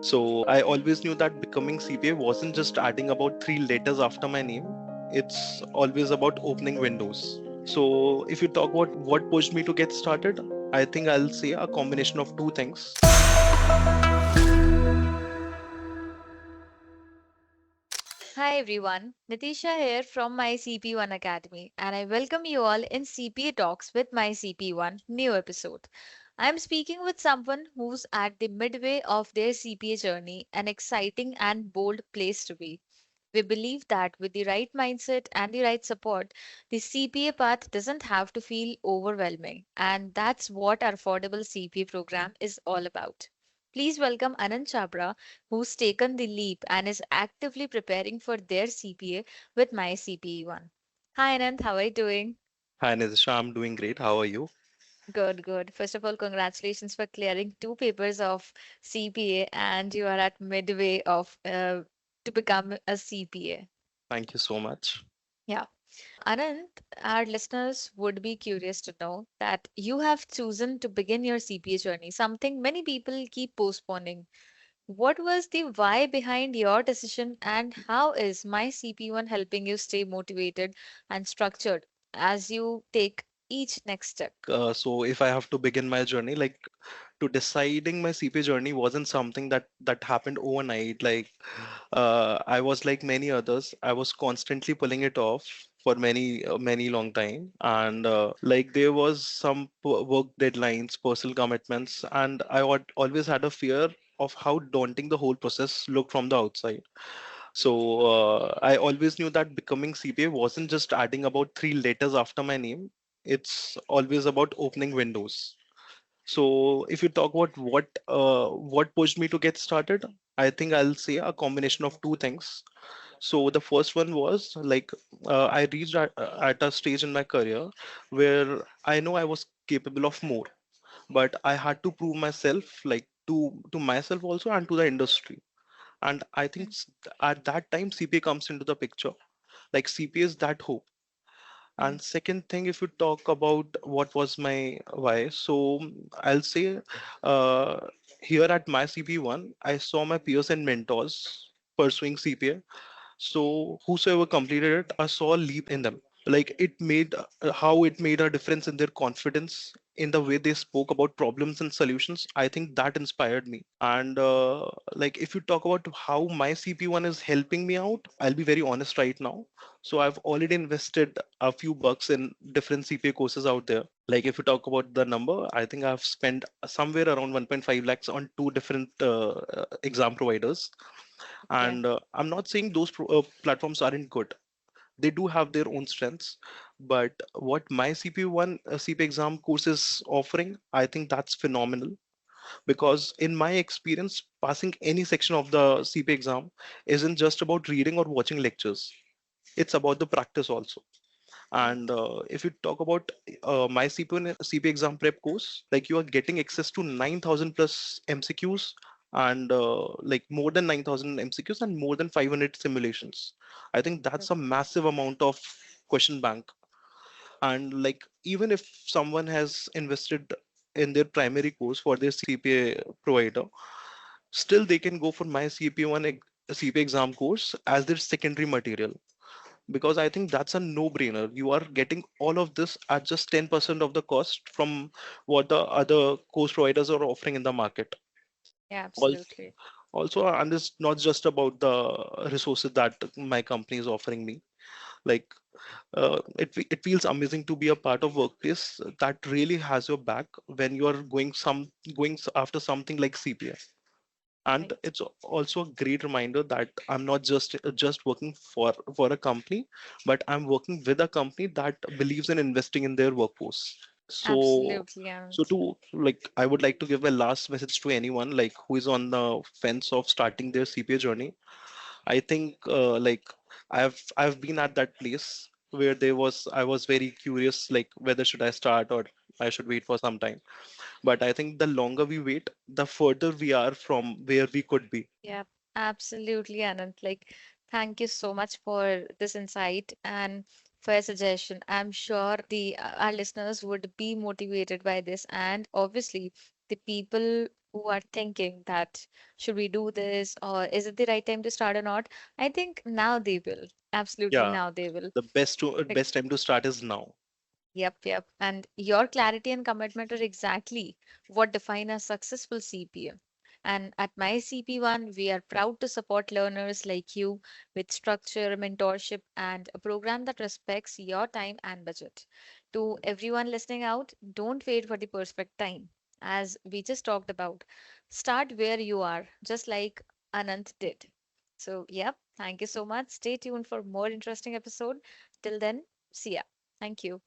So I always knew that becoming CPA wasn't just adding about three letters after my name. It's always about opening windows. So if you talk about what pushed me to get started, I think I'll say a combination of two things. Hi everyone, Nitisha here from my CPE One Academy, and I welcome you all in CPA Talks with my CPE One new episode. I am speaking with someone who's at the midway of their CPA journey, an exciting and bold place to be. We believe that with the right mindset and the right support, the CPA path doesn't have to feel overwhelming, and that's what our affordable CPA program is all about. Please welcome Anant Chhabra, who's taken the leap and is actively preparing for their CPA with my CPE One. Hi Anant, how are you doing? Hi Nitisha, I'm doing great. How are you? Good, good. First of all, congratulations for clearing two papers of CPA, and you are at midway of to become a CPA. Thank you so much. Yeah. Anand, our listeners would be curious to know that you have chosen to begin your CPA journey, something many people keep postponing. What was the why behind your decision, and how is my CP1 helping you stay motivated and structured as you take each next step? So if I have to begin my journey, like to deciding my CPA journey wasn't something that happened overnight. Like I was like many others, I was constantly pulling it off for many long time, and like there was some work deadlines, personal commitments, and always had a fear of how daunting the whole process looked from the outside. So I always knew that becoming CPA wasn't just adding about three letters after my name. It's always about opening windows. So if you talk about what pushed me to get started, I think I'll say a combination of two things. So the first one was like I reached at a stage in my career where I know I was capable of more, but I had to prove myself, like to myself also and to the industry. And I think at that time CPA comes into the picture. Like CPA is that hope. Mhm. And second thing, if you talk about what was my why, so I'll say uh, here at my CP1, I saw my peers and mentors pursuing CPA. So whosoever completed it, I saw a leap in them. Like it made how it made a difference in their confidence, in the way they spoke about problems and solutions. I think that inspired me. And like if you talk about how my CP1 is helping me out, I'll be very honest right now. So I've already invested a few bucks in different CPA courses out there. Like if you talk about the number, I think I've spent somewhere around 1.5 lakhs on two different exam providers. Okay. And I'm not saying those platforms aren't good. They do have their own strengths, but what my CP1 CP exam course is offering, I think that's phenomenal. Because in my experience, passing any section of the CP exam isn't just about reading or watching lectures. It's about the practice also. And if you talk about my CP exam prep course, like you are getting access to 9,000 plus MCQs, and like more than 9,000 MCQs and more than 500 simulations. I think that's a massive amount of question bank. And like even if someone has invested in their primary course for their CPA provider, still they can go for my CPA exam course as their secondary material, because I think that's a no-brainer. You are getting all of this at just 10% of the cost from what the other course providers are offering in the market. Yeah, Also, absolutely. and it's not just about the resources that my company is offering me. Like it feels amazing to be a part of workplace that really has your back when you are after something like CPA. And Right. it's also a great reminder that I'm not just working for a company, but I'm working with a company that believes in investing in their workforce. so Absolutely, so Anand. to like I would like to give a last message to anyone like who is on the fence of starting their CPA journey. I think I've been at that place where I was very curious, like whether should I start or I should wait for some time. But I think the longer we wait, the further we are from where we could be. Yeah, absolutely, Anand. Like, thank you so much for this insight and for your suggestion. I'm sure the our listeners would be motivated by this, and obviously, the people who are thinking that should we do this or is it the right time to start or not, I think now they will. Absolutely Yeah, now they will. the best time to start is now. Yep, yep. And your clarity and commitment are exactly what define a successful CPA. And at my CP1, we are proud to support learners like you with structure, mentorship, and a program that respects your time and budget. To everyone listening out, don't wait for the perfect time. As we just talked about, start where you are, just like Anant did. So, yep, thank you so much. Stay tuned for more interesting episode. Till then, see ya. Thank you.